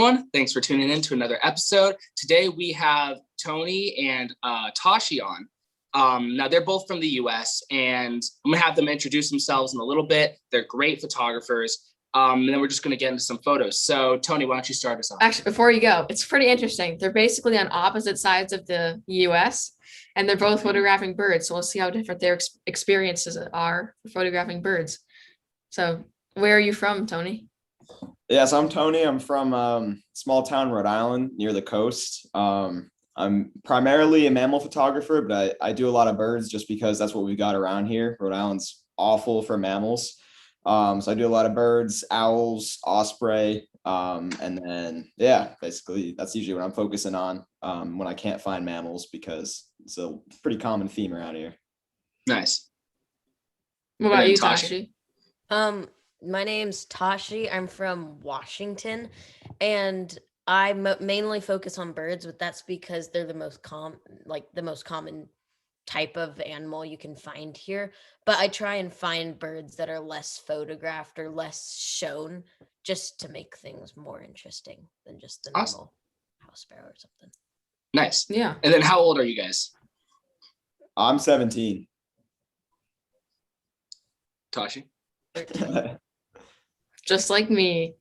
everyone. Thanks for tuning in to another episode. Today we have Tony and Tashi on. Now they're both from the US, and I'm gonna have them introduce themselves in a little bit. They're great photographers. And then we're just gonna get into some photos. So Tony, why don't you start us off? Actually, before you go, it's pretty interesting. They're basically on opposite sides of the US, and they're both photographing birds. So we'll see how different their experiences are for photographing birds. So where are you from, Tony? Yes, I'm Tony. I'm from small town Rhode Island near the coast. I'm primarily a mammal photographer, but I do a lot of birds just because that's what we got around here. Rhode Island's awful for mammals. So I do a lot of birds, owls, osprey, and then, yeah, basically that's usually what I'm focusing on when I can't find mammals, because it's a pretty common theme around here. Nice. What about you, Tashi? My name's Tashi. I'm from Washington, and I mainly focus on birds, but that's because they're the most common type of animal you can find here. But I try and find birds that are less photographed or less shown, just to make things more interesting than just the normal house sparrow or something. Nice. Yeah. And then how old are you guys? I'm 17. Tashi? Just like me.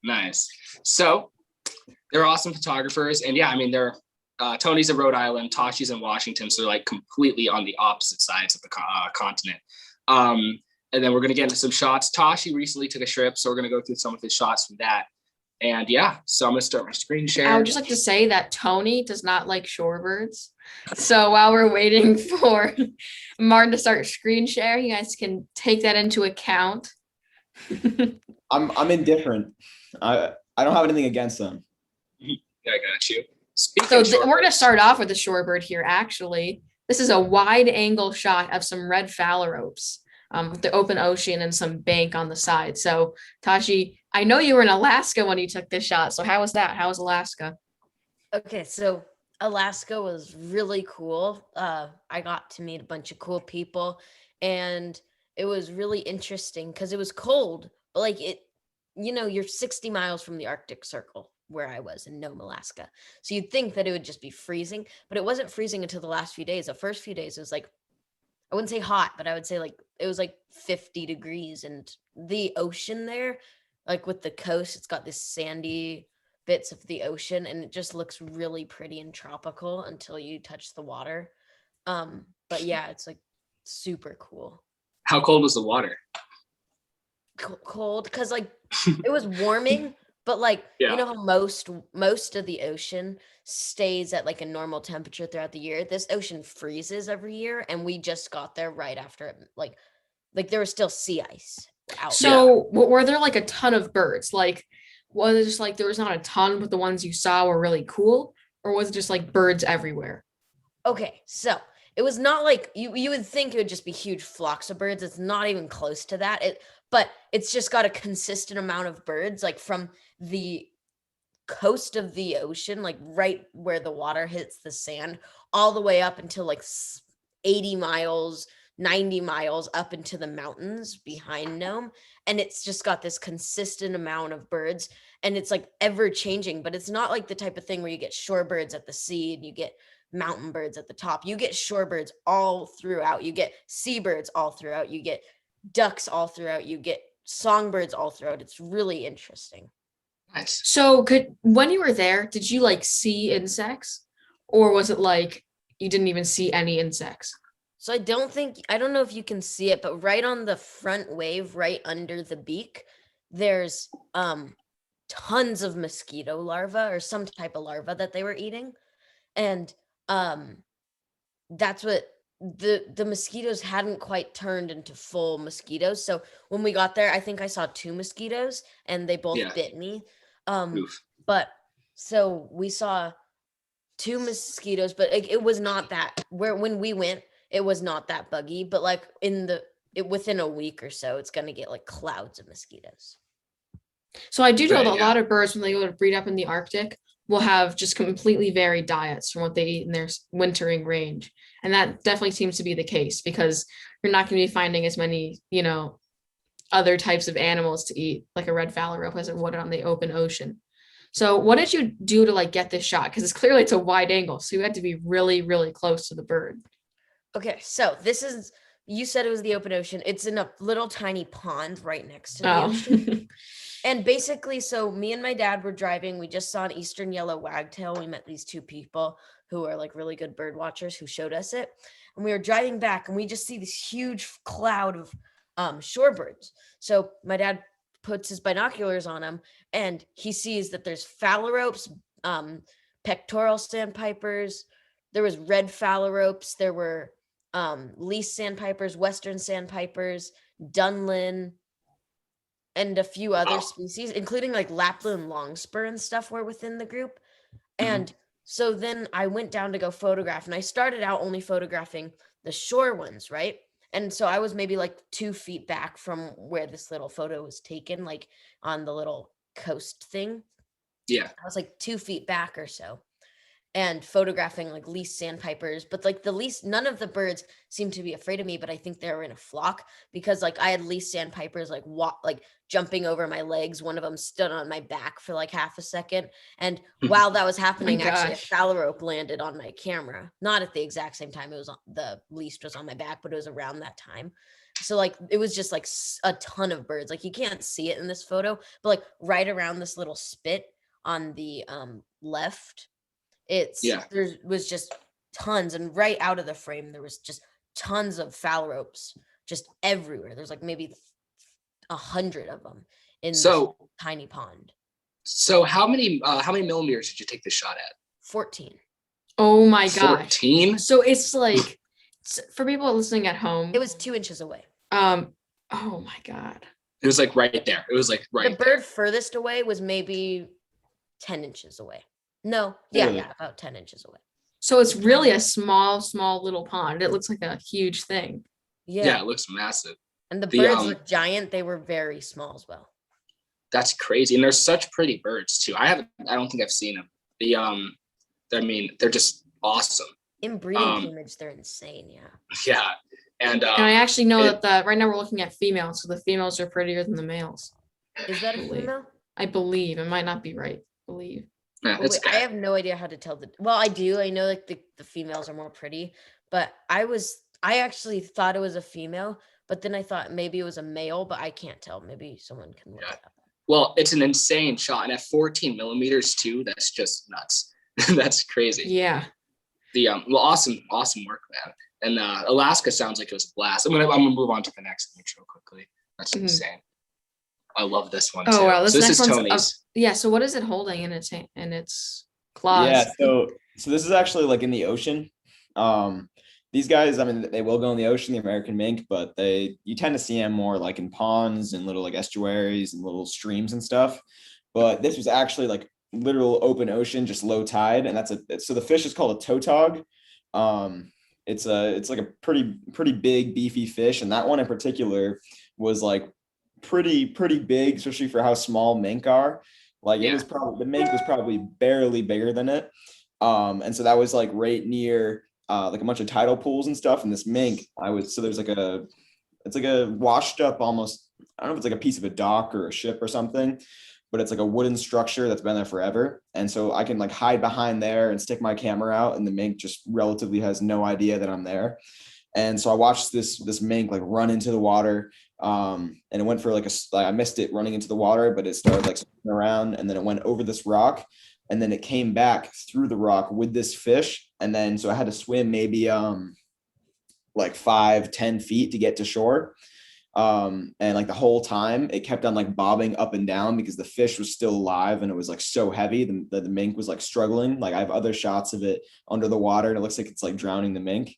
Nice. So they're awesome photographers, and yeah, I mean, they're Tony's in Rhode Island, Tashi's in Washington, so they're like completely on the opposite sides of the continent. And then we're gonna get into some shots. Tashi recently took a trip, so we're gonna go through some of his shots from that. And yeah, so I'm gonna start my screen share. I would just like to say that Tony does not like shorebirds. So while we're waiting for Martin to start screen share, you guys can take that into account. I'm indifferent. I don't have anything against them. Yeah, I got you. So we're going to start off with the shorebird here, actually. This is a wide angle shot of some red phalaropes with the open ocean and some bank on the side. So Tashi, I know you were in Alaska when you took this shot. So how was that? How was Alaska? Okay, so Alaska was really cool. I got to meet a bunch of cool people, and it was really interesting because it was cold, but like you're 60 miles from the Arctic Circle where I was in Nome, Alaska. So you'd think that it would just be freezing, but it wasn't freezing until the last few days. The first few days it was like, I wouldn't say hot, but I would say like it was like 50 degrees, and the ocean there, like with the coast, it's got this sandy bits of the ocean, and it just looks really pretty and tropical until you touch the water. But yeah, it's like super cool. How cold was the water? Cold, because like it was warming, but like you know how most of the ocean stays at like a normal temperature throughout the year. This ocean freezes every year, and we just got there right after it. Like there was still sea ice out. So were there like a ton of birds? Like was it just like there was not a ton, but the ones you saw were really cool, or was it just like birds everywhere? Okay, so it was not like you would think it would just be huge flocks of birds. It's not even close to that. But it's just got a consistent amount of birds, like from the coast of the ocean, like right where the water hits the sand, all the way up until like 80 miles, 90 miles up into the mountains behind Nome. And it's just got this consistent amount of birds, and it's like ever changing, but it's not like the type of thing where you get shorebirds at the sea and you get mountain birds at the top. You get shorebirds all throughout. You get seabirds all throughout. You get ducks all throughout. You get songbirds all throughout. It's really interesting. Nice. So when you were there, did you like see insects, or was it like you didn't even see any insects? So I don't know if you can see it, but right on the front wave, right under the beak, there's tons of mosquito larvae or some type of larva that they were eating. And that's what the mosquitoes hadn't quite turned into full mosquitoes. So when we got there, I think I saw 2 mosquitoes, and they both bit me. But so we saw 2 mosquitoes, but it was not that when we went, it was not that buggy, but like within a week or so, it's going to get like clouds of mosquitoes. So I do know that a lot of birds, when they go to breed up in the Arctic, will have just completely varied diets from what they eat in their wintering range. And that definitely seems to be the case, because you're not going to be finding as many, other types of animals to eat, like a red phalarope as it would on the open ocean. So what did you do to like get this shot? Because it's a wide angle, so you had to be really, really close to the bird. Okay, so this is, you said it was the open ocean. It's in a little tiny pond right next to the Oh, ocean. And basically, so me and my dad were driving. We just saw an eastern yellow wagtail. We met these two people who are like really good bird watchers who showed us it. And we were driving back and we just see this huge cloud of shorebirds. So my dad puts his binoculars on him and he sees that there's phalaropes, pectoral sandpipers. There was red phalaropes. There were least sandpipers, western sandpipers, dunlin, and a few other species, including like Lapland longspur and stuff were within the group. And so then I went down to go photograph, and I started out only photographing the shore ones, right? And so I was maybe like 2 feet back from where this little photo was taken, like on the little coast thing. Yeah. I was like 2 feet back or so, and photographing like least sandpipers, but like none of the birds seemed to be afraid of me, but I think they were in a flock because like I had least sandpipers like jumping over my legs. One of them stood on my back for like half a second, and while that was happening, actually a gosh. phalarope landed on my camera, not at the exact same time. It was the least was on my back, but it was around that time. So like it was just like a ton of birds. Like you can't see it in this photo, but like right around this little spit on the left, there was just tons, and right out of the frame there was just tons of phalaropes just everywhere. There's like maybe 100 of them in this tiny pond. So how many millimeters did you take this shot at? 14. Oh my gosh. 14? So it's like, for people listening at home, It was 2 inches away. oh my God. It was like right there. It was like right The bird furthest away was maybe 10 inches away. No, yeah, about 10 inches away. So it's really a small little pond. It looks like a huge thing. Yeah, it looks massive. And the birds look giant. They were very small as well. That's crazy. And they're such pretty birds too. I don't think I've seen them. They're just awesome. In breeding plumage, they're insane. Yeah. Yeah. And I actually know that right now we're looking at females, so the females are prettier than the males. Is that a female? I believe. It might not be right. I believe. Yeah, I have no idea how to tell I do. I know like the females are more pretty, but I actually thought it was a female, but then I thought maybe it was a male, but I can't tell. Maybe someone can look it up. Well, it's an insane shot. And at 14 millimeters too, that's just nuts. That's crazy. Yeah. Awesome work, man. And Alaska sounds like it was a blast. I'm gonna move on to the next image real quickly. That's insane. I love this one too. Oh wow, this is Tony's. Yeah. So what is it holding in its claws? Yeah. So this is actually like in the ocean. These guys, I mean, they will go in the ocean, the American mink, but you tend to see them more like in ponds and little like estuaries and little streams and stuff. But this was actually like literal open ocean, just low tide, and so the fish is called a tautog. It's like a pretty big beefy fish, and that one in particular was like pretty big, especially for how small mink are. Like it was the mink was probably barely bigger than it. And so that was like right near like a bunch of tidal pools and stuff. And this mink, there's like it's like a washed up almost, I don't know if it's like a piece of a dock or a ship or something, but it's like a wooden structure that's been there forever. And so I can like hide behind there and stick my camera out, and the mink just relatively has no idea that I'm there. And so I watched this mink like run into the water. And it went for I missed it running into the water, but it started like swimming around, and then it went over this rock, and then it came back through the rock with this fish. And then so I had to swim maybe like 5-10 feet to get to shore. And like the whole time it kept on like bobbing up and down because the fish was still alive, and it was like so heavy that the mink was like struggling. Like I have other shots of it under the water, and it looks like it's like drowning the mink.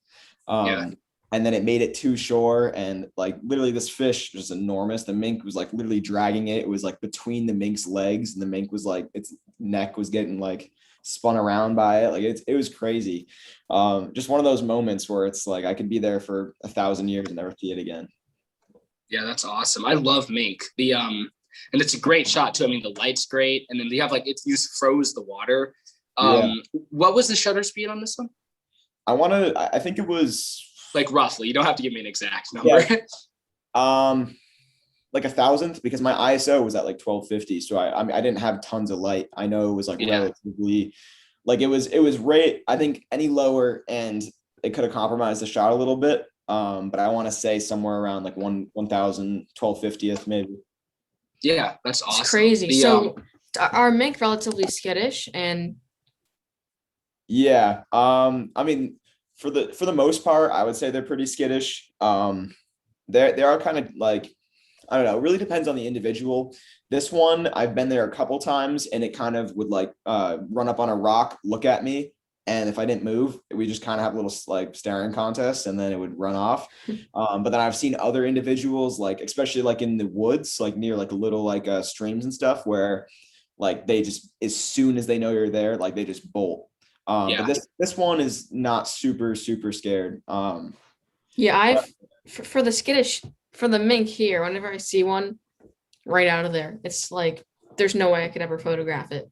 And then it made it to shore, and like literally this fish was enormous. The mink was like literally dragging it. It was like between the mink's legs, and the mink was like, its neck was getting like spun around by it. Like it was crazy. Just one of those moments where it's like I could be there for 1,000 years and never see it again. Yeah, that's awesome. I love mink. And it's a great shot too. I mean, the light's great, and then you have like you froze the water. What was the shutter speed on this one? I think it was like roughly. You don't have to give me an exact number. Yeah. like a thousandth because my ISO was at like 1250. So I mean I didn't have tons of light. I know it was like Yeah. relatively like it was right. I think any lower and it could have compromised the shot a little bit. But I want to say somewhere around like 1,000, 1250th maybe. Yeah, that's awesome. It's crazy. The, So are mink relatively skittish and Yeah. I mean, for the most part, I would say they're pretty skittish. They are kind of like, I don't know, it really depends on the individual. This one, I've been there a couple times and it kind of would like run up on a rock, look at me. And if I didn't move, we just kind of have a little like staring contest and then it would run off. But then I've seen other individuals, like, especially like in the woods, like near like little like streams and stuff where like they just, as soon as they know you're there, like they just bolt. Yeah. But this one is not super scared. yeah, for the skittish for the mink here, whenever I see one right out of there, it's like there's no way I could ever photograph it.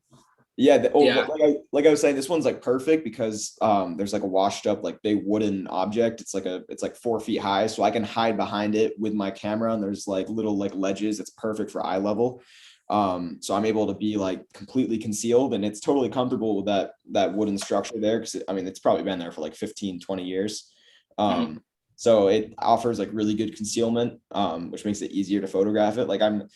Yeah, Yeah. like I was saying, this one's like perfect because there's like a washed up like big wooden object. It's like 4 feet high, so I can hide behind it with my camera, and there's like little like ledges. It's perfect for eye level. So I'm able to be like completely concealed, and it's totally comfortable with that wooden structure there because I mean it's probably been there for like 15, 20 years. Mhm. So it offers like really good concealment, which makes it easier to photograph it. Like I'm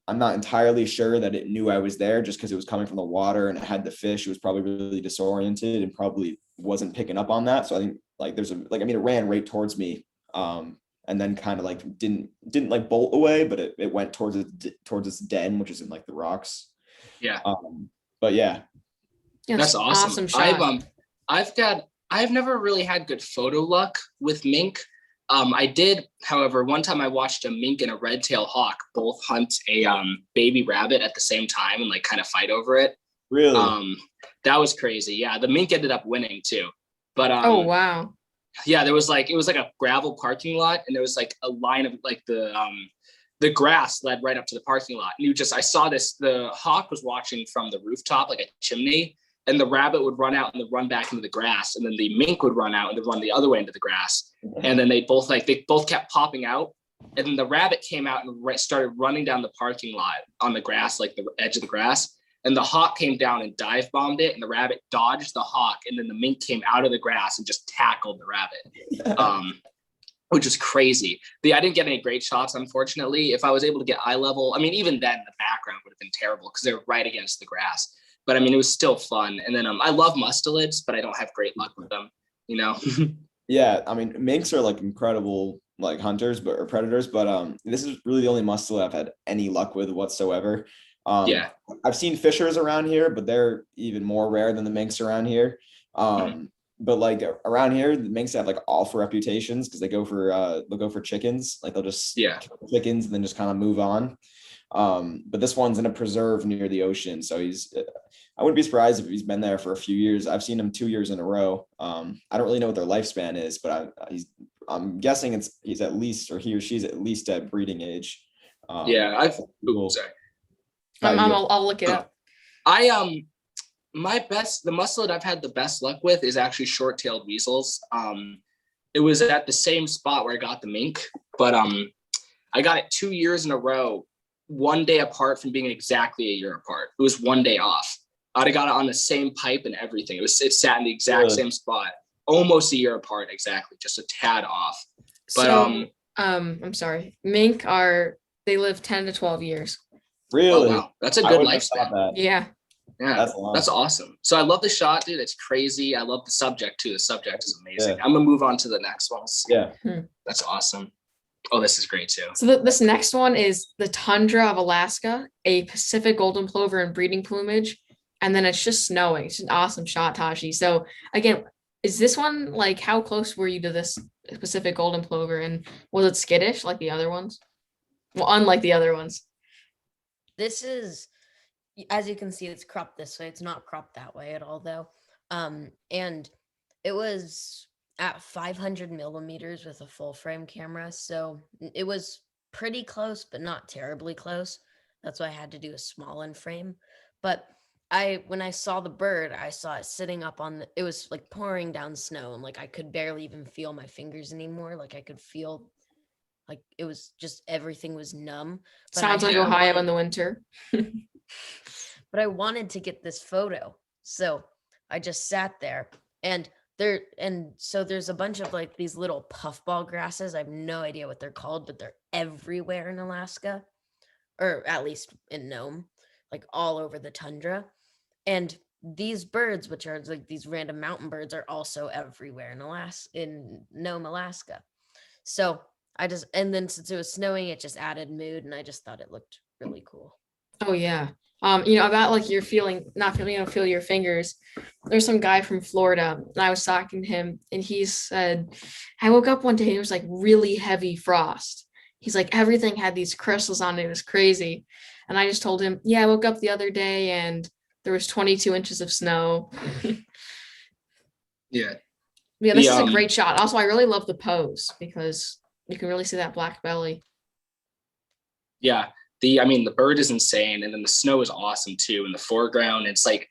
not entirely sure that it knew I was there just because it was coming from the water and it had the fish. It was probably really disoriented and probably wasn't picking up on that. So I think like there's a like I mean it ran right towards me, and then kind of like didn't like bolt away, but it went towards its den, which is in like the rocks. Yeah. But yeah, Yeah, That's it's an awesome. shot. I've never really had good photo luck with mink. I did, however, one time I watched a mink and a red-tailed hawk both hunt a baby rabbit at the same time and like kind of fight over it. really. That was crazy. Yeah, the mink ended up winning too. But Oh wow. yeah, there was like it was like a gravel parking lot, and there was like a line of like the grass led right up to the parking lot. And I saw this. The hawk was watching from the rooftop, like a chimney, and the rabbit would run out and run back into the grass, and then the mink would run out and run the other way into the grass. And then they both kept popping out, and then the rabbit came out and started running down the parking lot on the grass, like the edge of the grass. And the hawk came down and dive bombed it, and the rabbit dodged the hawk, and then the mink came out of the grass and just tackled the rabbit, which is crazy. I didn't get any great shots, unfortunately. If I was able to get eye level, I mean, even then the background would have been terrible because they were right against the grass. But I mean, it was still fun. And then I love mustelids, but I don't have great luck with them, you know? Yeah, I mean, minks are like incredible like hunters or predators, but this is really the only mustelid I've had any luck with whatsoever. Yeah. I've seen fishers around here, but they're even more rare than the minks around here. But like around here, the minks have like awful reputations because they'll go for chickens. Like they'll just kill chickens and then just kind of move on. But this one's in a preserve near the ocean, so I wouldn't be surprised if he's been there for a few years. I've seen him 2 years in a row. I don't really know what their lifespan is, but I'm guessing he's at least, or he or she's at least at breeding age. Yeah, cool. Sorry. I'll look it up. The mustelid I've had the best luck with is actually short-tailed weasels. It was at the same spot where I got the mink, but I got it 2 years in a row, one day apart from being exactly a year apart. It was one day off. I'd have got it on the same pipe and everything. It sat in the exact same spot, almost a year apart, exactly, just a tad off. But so, I'm sorry. Mink they live 10 to 12 years. Really? Oh, wow. That's a good lifespan. Yeah. Yeah, that's awesome. So I love the shot, dude. It's crazy. I love the subject too. The subject is amazing. Yeah. I'm gonna move on to the next ones. Yeah. That's awesome. Oh, this is great too. So this next one is the tundra of Alaska, a Pacific golden plover in breeding plumage, and then it's just snowing. It's an awesome shot, Tashi. So again, is this one like how close were you to this Pacific golden plover, and was it skittish like the other ones? Well, unlike the other ones. This is, as you can see, it's cropped this way. It's not cropped that way at all, though. And it was at 500 millimeters with a full frame camera. So it was pretty close, but not terribly close. That's why I had to do a small in frame. But when I saw the bird, I saw it sitting up it was like pouring down snow, and like I could barely even feel my fingers anymore. Like I could feel Like it was just everything was numb. But Sounds like Ohio in the winter. but I wanted to get this photo. So I just sat there and so there's a bunch of like these little puffball grasses. I have no idea what they're called, but they're everywhere in Alaska, or at least in Nome, like all over the tundra. And these birds, which are like these random mountain birds, are also everywhere in Nome, Alaska. So and then since it was snowing, it just added mood, and I just thought it looked really cool. Oh yeah. About like you're feeling not feeling, feel your fingers. There's some guy from Florida, and I was talking to him, and he said, I woke up one day and it was like really heavy frost. He's like, everything had these crystals on it. It was crazy. And I just told him, yeah, I woke up the other day and there was 22 inches of snow. Yeah. Yeah, this is a great shot. Also, I really love the pose because you can really see that black belly. Yeah. The bird is insane. And then the snow is awesome too. In the foreground, it's like,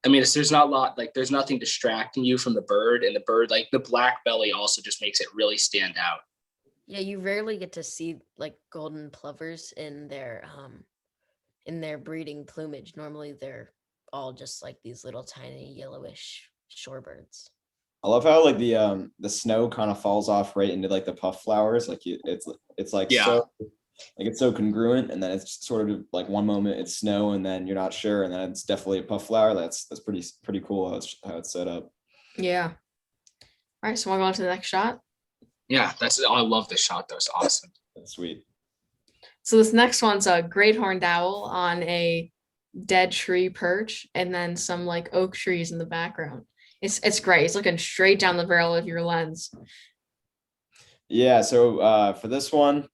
there's not a lot, like there's nothing distracting you from the bird, and the bird, like the black belly also just makes it really stand out. Yeah, you rarely get to see like golden plovers in their breeding plumage. Normally they're all just like these little tiny yellowish shorebirds. I love how like the snow kind of falls off right into like the puff flowers. Like it's like so like it's so congruent, and then it's sort of like one moment it's snow and then you're not sure, and then it's definitely a puff flower. That's pretty cool how it's set up. Yeah. All right, so we'll go on to the next shot. Yeah, I love this shot though. It's awesome. That's sweet. So this next one's a great horned owl on a dead tree perch, and then some like oak trees in the background. It's great. It's looking straight down the barrel of your lens. Yeah, so for this one,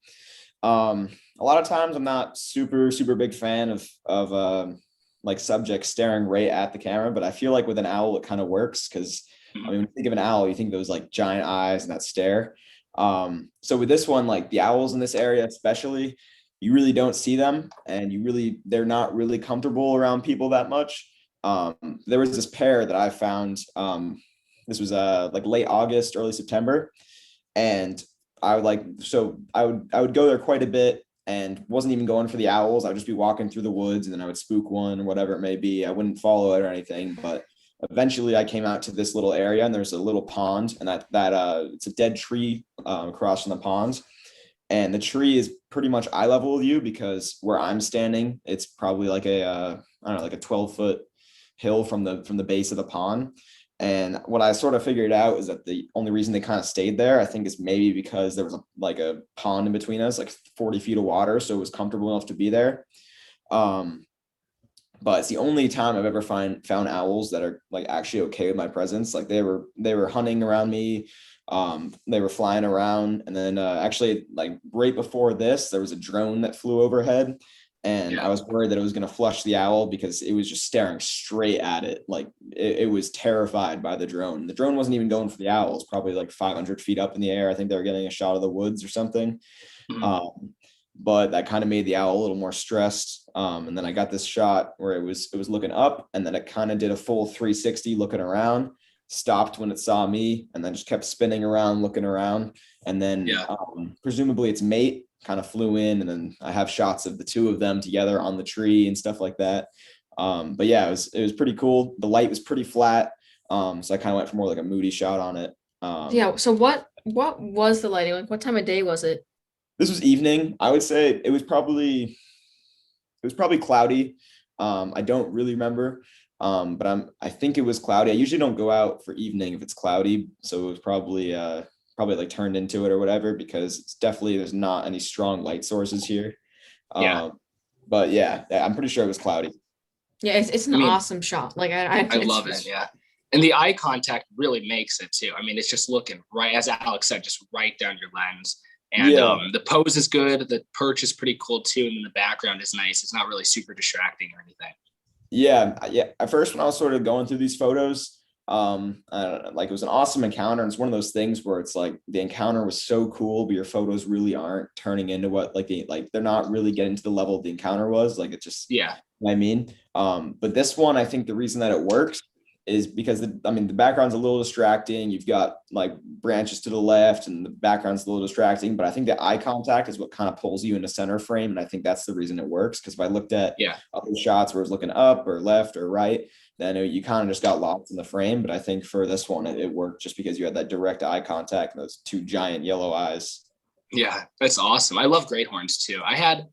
a lot of times I'm not super big fan of like subjects staring right at the camera, but I feel like with an owl it kind of works, because when you think of an owl, you think of those like giant eyes and that stare. So with this one, like the owls in this area especially, you really don't see them, and they're not really comfortable around people that much. There was this pair that I found, this was like late August, early September, and I would go there quite a bit, and wasn't even going for the owls. I would just be walking through the woods, and then I would spook one or whatever it may be. I wouldn't follow it or anything, but eventually I came out to this little area, and there's a little pond, and that it's a dead tree across from the pond. And the tree is pretty much eye level with you, because where I'm standing, it's probably like a 12-foot hill from the base of the pond. And what I sort of figured out is that the only reason they kind of stayed there, I think, is maybe because there was a pond in between us, like 40 feet of water. So it was comfortable enough to be there. But it's the only time I've ever found owls that are like actually okay with my presence. Like they were hunting around me. They were flying around, and then actually like right before this, there was a drone that flew overhead, and I was worried that it was going to flush the owl, because it was just staring straight at it. Like it was terrified by the drone. The drone wasn't even going for the owls, probably like 500 feet up in the air. I think they were getting a shot of the woods or something. But that kind of made the owl a little more stressed. And then I got this shot where it was looking up, and then it kind of did a full 360 looking around, stopped when it saw me, and then just kept spinning around, looking around. And then presumably its mate kind of flew in, and then I have shots of the two of them together on the tree and stuff like that. But yeah, it was pretty cool. The light was pretty flat. So I kind of went for more like a moody shot on it. Yeah. So what was the lighting like? What time of day was it? This was evening. I would say it was probably cloudy. I don't really remember. But I think it was cloudy. I usually don't go out for evening if it's cloudy. So it was probably like turned into it or whatever, because it's definitely, there's not any strong light sources here. But yeah, I'm pretty sure it was cloudy. Yeah, it's an awesome shot. Like I love it. Yeah. And the eye contact really makes it too. I mean, it's just looking right, as Alex said, just right down your lens. And the pose is good. The perch is pretty cool too. And then the background is nice. It's not really super distracting or anything. Yeah. At first, when I was sort of going through these photos, I don't know, like it was an awesome encounter. And it's one of those things where it's like the encounter was so cool, but your photos really aren't turning into what they're not really getting to the level the encounter was. Like it just, what I mean. But this one, I think the reason that it works is because the background's a little distracting. You've got like branches to the left and the background's a little distracting, but I think the eye contact is what kind of pulls you into center frame. And I think that's the reason it works. Because if I looked at other shots where it's looking up or left or right, then you kind of just got lost in the frame. But I think for this one, it worked just because you had that direct eye contact and those two giant yellow eyes. Yeah, that's awesome. I love great horns too. I had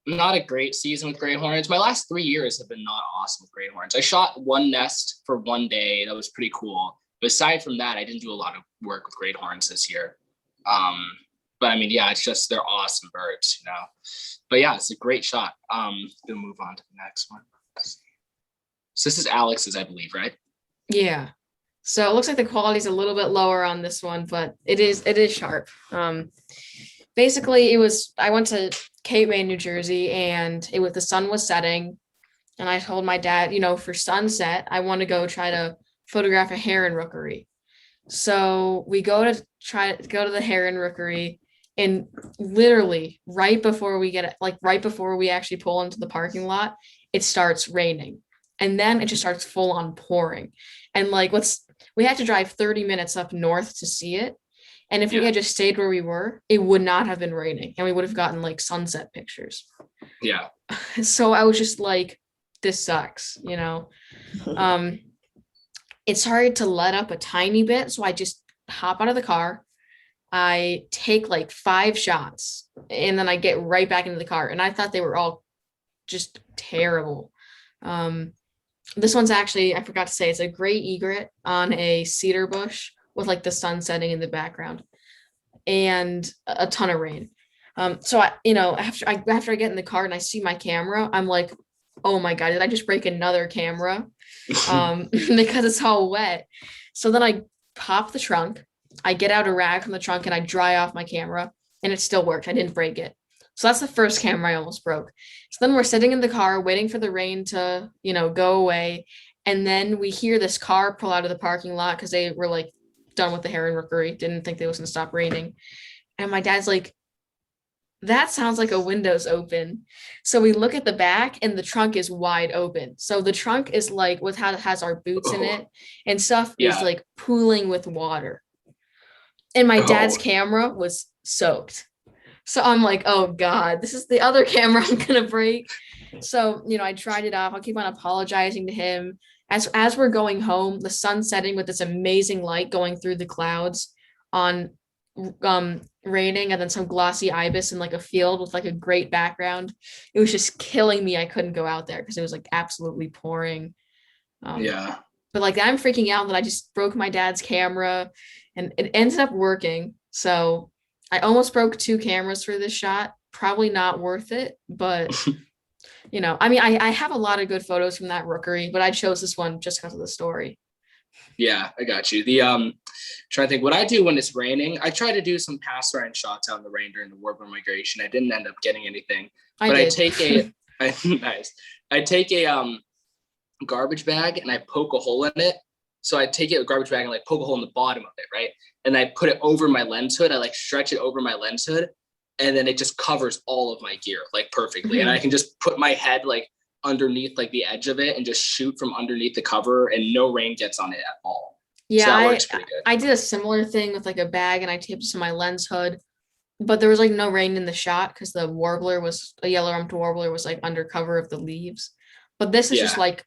not a great season with great horns. My last 3 years have been not awesome with great horns. I shot one nest for one day. That was pretty cool. But aside from that, I didn't do a lot of work with great horns this year. But I mean, yeah, it's just, they're awesome birds, you know. But yeah, it's a great shot. We'll move on to the next one. So this is Alex's, I believe, right? Yeah. So it looks like the quality is a little bit lower on this one, but it is sharp. Basically, I went to Cape May, New Jersey, and the sun was setting. And I told my dad, you know, for sunset, I want to go try to photograph a heron rookery. So we go to the heron rookery, and literally right before we actually pull into the parking lot, it starts raining. And then it just starts full on pouring. And like we had to drive 30 minutes up north to see it. And if we had just stayed where we were, it would not have been raining and we would have gotten like sunset pictures. Yeah. So I was just like, this sucks, you know. It's hard to let up a tiny bit. So I just hop out of the car. I take like 5 shots and then I get right back into the car. And I thought they were all just terrible. This one's actually, I forgot to say, it's a gray egret on a cedar bush with like the sun setting in the background and a ton of rain. So I, you know, after I get in the car and I see my camera, I'm like, oh my God, did I just break another camera? Because it's all wet. So then I pop the trunk, I get out a rag from the trunk and I dry off my camera and it still worked. I didn't break it. So that's the first camera I almost broke. So then we're sitting in the car waiting for the rain to, you know, go away. And then we hear this car pull out of the parking lot because they were like done with the heron rookery, didn't think they was going to stop raining. And my dad's like, that sounds like a window's open. So we look at the back and the trunk is wide open. So the trunk is like with how it has our boots in it and stuff is like pooling with water. And my dad's camera was soaked. So I'm like, oh God, this is the other camera I'm going to break. So, you know, I tried it off. I'll keep on apologizing to him. As we're going home, the sun setting with this amazing light going through the clouds on raining and then some glossy ibis in like a field with like a great background. It was just killing me. I couldn't go out there because it was like absolutely pouring. But like I'm freaking out that I just broke my dad's camera and it ended up working. So I almost broke 2 cameras for this shot. Probably not worth it, but you know, I mean, I have a lot of good photos from that rookery, but I chose this one just because of the story. Yeah, I got you. Trying to think what I do when it's raining. I try to do some pass around shots out in the rain during the warbler migration. I didn't end up getting anything, but I take a garbage bag and I poke a hole in it. So I take a garbage bag and like poke a hole in the bottom of it, right? And I put it over my lens hood. I like stretch it over my lens hood, and then it just covers all of my gear like perfectly. And I can just put my head like underneath like the edge of it and just shoot from underneath the cover, and no rain gets on it at all. Yeah, so that works pretty good. I did a similar thing with like a bag and I taped it to my lens hood, but there was like no rain in the shot because the a yellow-rumped warbler was like under cover of the leaves. But this is just like,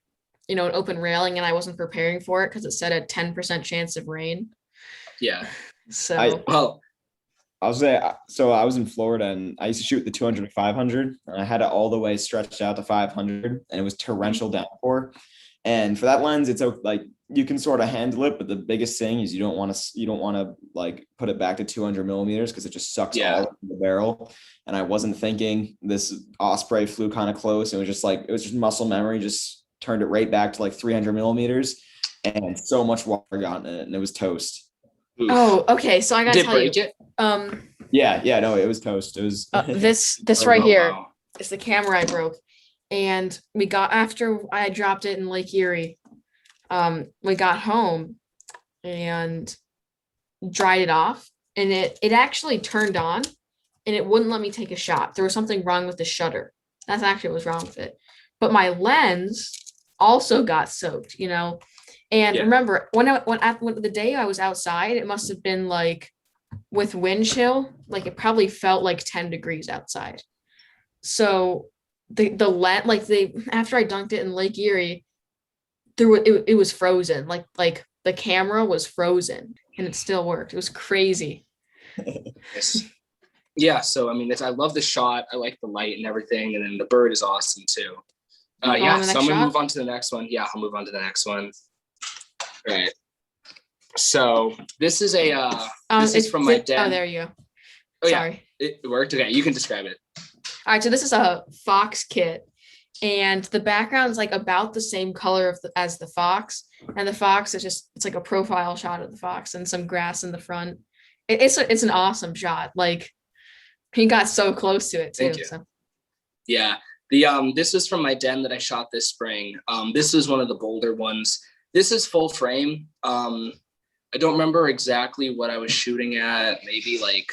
you know, an open railing, and I wasn't preparing for it because it said a 10% chance of rain. Yeah. So I was in Florida and I used to shoot the 200 to 500 and I had it all the way stretched out to 500 and it was torrential downpour. And for that lens, it's like you can sort of handle it, but the biggest thing is you don't want to like put it back to 200 millimeters because it just sucks all in the barrel. And I wasn't thinking. This osprey flew kind of close. It was just muscle memory, just turned it right back to like 300 millimeters, and so much water got in it, and it was toast. Oof. Oh, okay. So I gotta tell you. It? No, it was toast. It was this right here is the camera I broke. And we got, after I dropped it in Lake Erie, we got home and dried it off, and it actually turned on and it wouldn't let me take a shot. There was something wrong with the shutter. That's actually what was wrong with it. But my lens also got soaked, you know. And Yeah. remember when the day I was outside, it must have been like with wind chill, like it probably felt like 10 degrees outside. So after I dunked it in Lake Erie, it was frozen. Like the camera was frozen and it still worked. It was crazy. Yes. Yeah, so I mean, I love the shot. I like the light and everything, and then the bird is awesome too. Yeah, so I'm gonna move on to the next one. Yeah, I'll move on to the next one. All right. So this is this is from my dad. Oh, there you go. Oh, sorry. Yeah, it worked. Okay, you can describe it. All right, so this is a fox kit, and the background is like about the same color as the fox, and the fox is it's like a profile shot of the fox and some grass in the front. It's an awesome shot. Like he got so close to it too. Thank you. So. Yeah, this was from my den that I shot this spring. This is one of the bolder ones. This is full frame. I don't remember exactly what I was shooting at. Maybe like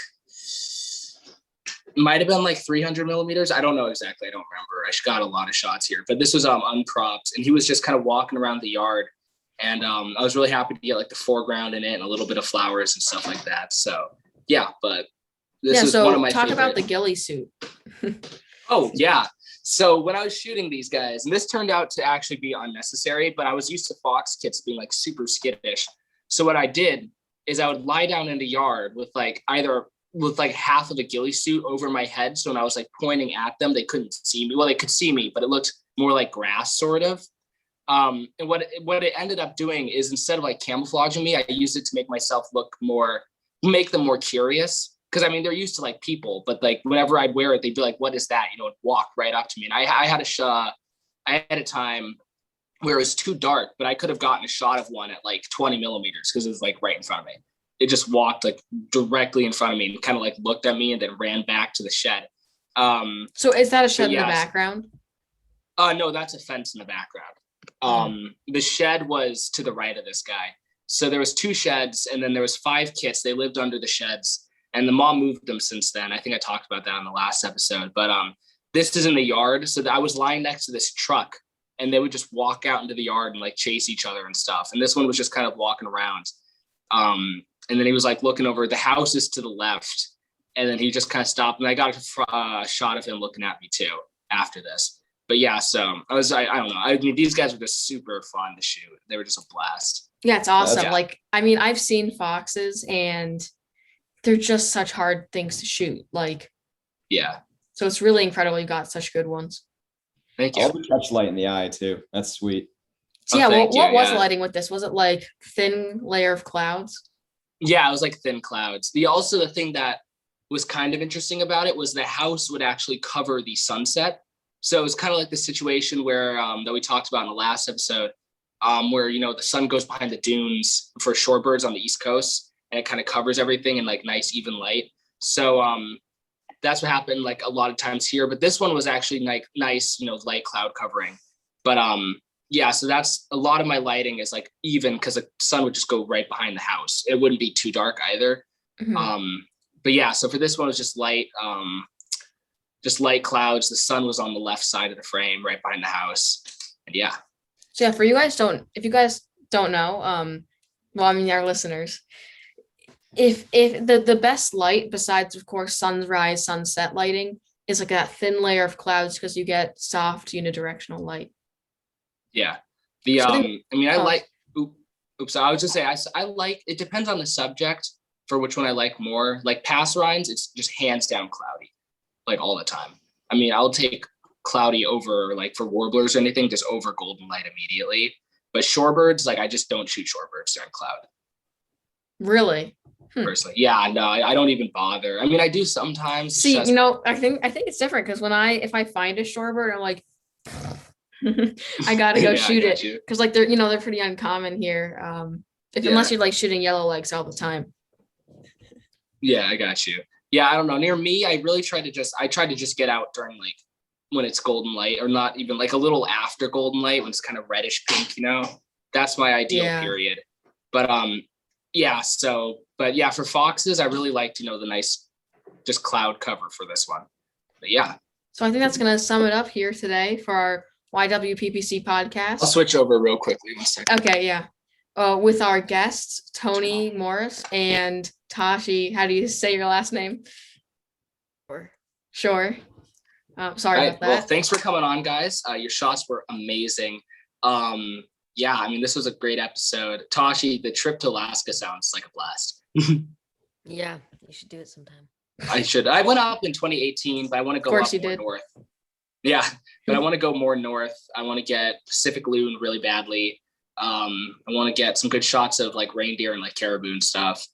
might have been like 300 millimeters. I don't know exactly. I don't remember. I got a lot of shots here, but this was uncropped, and he was just kind of walking around the yard, and I was really happy to get like the foreground in it and a little bit of flowers and stuff like that. So yeah, but this is one of my talk favorite. about the ghillie suit. Oh yeah. So when I was shooting these guys, and this turned out to actually be unnecessary, but I was used to fox kits being like super skittish. So what I did is I would lie down in the yard with like half of a ghillie suit over my head. So when I was like pointing at them, they couldn't see me. Well, they could see me, but it looked more like grass sort of. And what it ended up doing is instead of like camouflaging me, I used it to make them more curious. Cause I mean, they're used to like people, but like whenever I'd wear it, they'd be like, what is that? You know, walk right up to me. And I had a time where it was too dark, but I could have gotten a shot of one at like 20 millimeters because it was like right in front of me. It just walked like directly in front of me and kind of like looked at me and then ran back to the shed. So is that a shed in the background? No, that's a fence in the background. The shed was to the right of this guy. So there was 2 sheds, and then there was 5 kits. They lived under the sheds, and the mom moved them since then. I think I talked about that in the last episode, but this is in the yard. So I was lying next to this truck, and they would just walk out into the yard and like chase each other and stuff. And this one was just kind of walking around. And then he was like looking over. The house is to the left, and then he just kind of stopped, and I got a shot of him looking at me too after this. But yeah, so I don't know. I mean, these guys were just super fun to shoot. They were just a blast. Yeah, it's awesome. Yeah. Like, I mean, I've seen foxes, and they're just such hard things to shoot. Like, yeah. So it's really incredible you got such good ones. Thank you. All the touch light in the eye too. That's sweet. So yeah, what was the lighting with this? Was it like thin layer of clouds? Yeah, it was like thin clouds. The thing that was kind of interesting about it was the house would actually cover the sunset. So it was kind of like the situation where that we talked about in the last episode, where, you know, the sun goes behind the dunes for shorebirds on the East Coast, and it kind of covers everything in like nice even light. So that's what happened like a lot of times here. But this one was actually like nice, you know, light cloud covering. But yeah, so that's a lot of my lighting is like even because the sun would just go right behind the house. It wouldn't be too dark either. Mm-hmm. But yeah, so for this one, it was just light clouds. The sun was on the left side of the frame, right behind the house. And yeah. So yeah, if you guys don't know, well, I mean, our listeners, if the best light besides, of course, sunrise, sunset lighting is like that thin layer of clouds because you get soft unidirectional light. Yeah. I was just saying, I like, it depends on the subject for which one I like more. Like passerines, it's just hands down cloudy, like all the time. I mean, I'll take cloudy over, like for warblers or anything, just over golden light immediately. But shorebirds, like I just don't shoot shorebirds during cloud. Really? Personally. Yeah, no, I don't even bother. I mean, I do sometimes. See, you know, I think it's different because if I find a shorebird, I'm like, I gotta go shoot it because like they're pretty uncommon here. Unless you're like shooting yellow legs all the time. Yeah, I got you. Yeah, I don't know. Near me, I tried to just get out during like when it's golden light, or not even like a little after golden light when it's kind of reddish pink, you know. That's my ideal period. But yeah, but yeah, for foxes, I really liked, you know, the nice just cloud cover for this one. But yeah. So I think that's gonna sum it up here today for our YWPPC podcast. I'll switch over real quickly. 1 second. Okay, yeah. With our guests, Tony Morris and Tashi. How do you say your last name? Sure. Sorry about that. Well, thanks for coming on, guys. Your shots were amazing. Yeah, I mean, this was a great episode. Tashi, the trip to Alaska sounds like a blast. Yeah, you should do it sometime. I should. I went up in 2018, but I want to go up more north. Yeah, but I want to go more north. I want to get Pacific Loon really badly. I want to get some good shots of like reindeer and like caribou and stuff,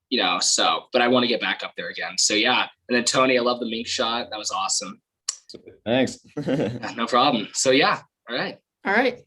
you know, so, but I want to get back up there again. So yeah. And then Tony, I love the mink shot. That was awesome. Thanks. No problem. So yeah. All right. All right.